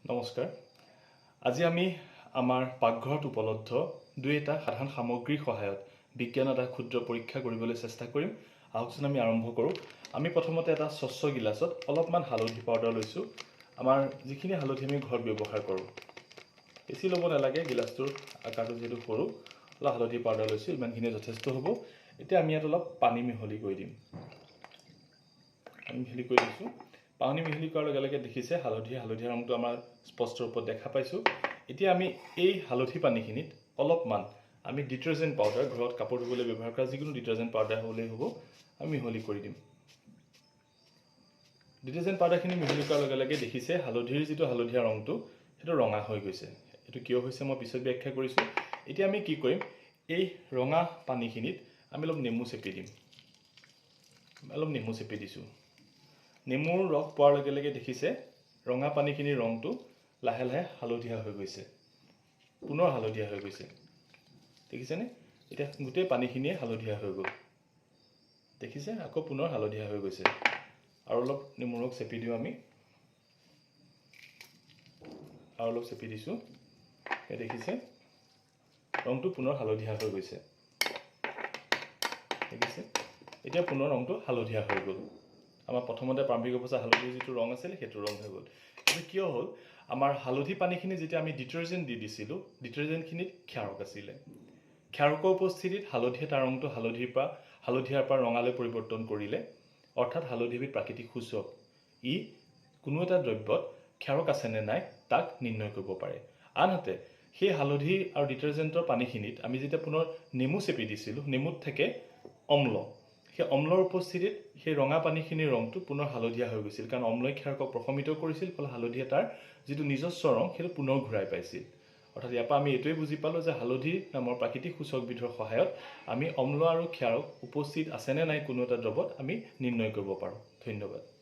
নমস্কাৰ। আজি আমি আমাৰ পাকঘৰত উপলব্ধ দুই এটা সাধাৰণ সামগ্ৰীৰ সহায়ত বিজ্ঞানৰ এটা ক্ষুদ্ৰ পৰীক্ষা কৰিবলৈ চেষ্টা কৰিম। আহকচোন আমি আৰম্ভ কৰোঁ। আমি প্ৰথমতে এটা স্বচ্ছ গিলাছত অলপমান হালধি পাউডাৰ লৈছোঁ। আমাৰ যিখিনি হালধি আমি ঘৰত ব্যৱহাৰ কৰোঁ, বেছি ল'ব নালাগে, গিলাছটোৰ আকাৰটো যিহেতু সৰু, অলপ হালধি পাউডাৰ লৈছোঁ, ইমানখিনি যথেষ্ট হ'ব। এতিয়া আমি ইয়াত অলপ পানী মিহলি কৰি দিম। মিহলি কৰি দিছোঁ। পানী মিহলি কৰাৰ লগে লগে দেখিছে হালধীয়া ৰংটো আমাৰ স্পষ্ট ৰূপত দেখা পাইছোঁ। এতিয়া আমি এই হালধি পানীখিনিত অলপমান আমি ডিটাৰজেণ্ট পাউডাৰ, ঘৰত কাপোৰ ধুবলৈ ব্যৱহাৰ কৰা যিকোনো ডিটাৰজেণ্ট পাউডাৰ হ'লেই হ'ব, আমি মিহলি কৰি দিম। ডিটাৰজেণ্ট পাউডাৰখিনি মিহলি কৰাৰ লগে লগে দেখিছে হালধিৰ যিটো হালধীয়া ৰংটো সেইটো ৰঙা হৈ গৈছে। এইটো কিয় হৈছে মই পিছত ব্যাখ্যা কৰিছোঁ। এতিয়া আমি কি কৰিম, এই ৰঙা পানীখিনিত আমি অলপ নেমু চেপি দিম। অলপ নেমু চেপি দিছোঁ। নেমুৰ ৰস পোৱাৰ লগে লগে দেখিছে ৰঙা পানীখিনিৰ ৰংটো লাহে লাহে হালধীয়া হৈ গৈছে, পুনৰ হালধীয়া হৈ গৈছে। দেখিছেনে? এতিয়া গোটেই পানীখিনিয়ে হালধীয়া হৈ গ'ল। দেখিছে? আকৌ পুনৰ হালধীয়া হৈ গৈছে। আৰু অলপ নেমুৰ ৰস চেপি দিওঁ আমি। আৰু অলপ চেপি দিছোঁ। এই দেখিছে ৰংটো পুনৰ হালধীয়া হৈ গৈছে। দেখিছে? এতিয়া পুনৰ ৰংটো হালধীয়া হৈ গ'ল। আমাৰ প্ৰথমতে প্ৰাৰম্ভিক অৱস্থাত হালধিৰ যিটো ৰং আছিল সেইটো ৰং হৈ গ'ল। কিন্তু কিয় হ'ল, আমাৰ হালধি পানীখিনি যেতিয়া আমি ডিটাৰজেণ্ট দি দিছিলোঁ, ডিটাৰজেণ্টখিনিত ক্ষাৰক আছিলে। ক্ষাৰকৰ উপস্থিতিত হালধীয়া তাৰ ৰংটো হালধীয়াৰ পৰা ৰঙালৈ পৰিৱৰ্তন কৰিলে। অৰ্থাৎ হালধিবিধ প্ৰাকৃতিক সূচক। ই কোনো এটা দ্ৰব্যত ক্ষাৰক আছে নে নাই তাক নিৰ্ণয় কৰিব পাৰে। আনহাতে সেই হালধি আৰু ডিটাৰজেণ্টৰ পানীখিনিত আমি যেতিয়া পুনৰ নেমু চেপি দিছিলোঁ, নেমুত থাকে অম্ল। সেই অম্লৰ উপস্থিতিত সেই ৰঙা পানীখিনিৰ ৰংটো পুনৰ হালধীয়া হৈ গৈছিল, কাৰণ অম্লই ক্ষাৰকক প্ৰশমিত কৰিছিল, ফলত হালধীয়া তাৰ যিটো নিজস্ব ৰং সেইটো পুনৰ ঘূৰাই পাইছিল। অৰ্থাৎ ইয়াৰ পৰা আমি এইটোৱে বুজি পালোঁ যে হালধি নামৰ প্ৰাকৃতিক সূচকবিধৰ সহায়ত আমি অম্ল আৰু ক্ষাৰক উপস্থিত আছেনে নাই কোনো এটা দ্ৰৱত আমি নিৰ্ণয় কৰিব পাৰোঁ। ধন্যবাদ।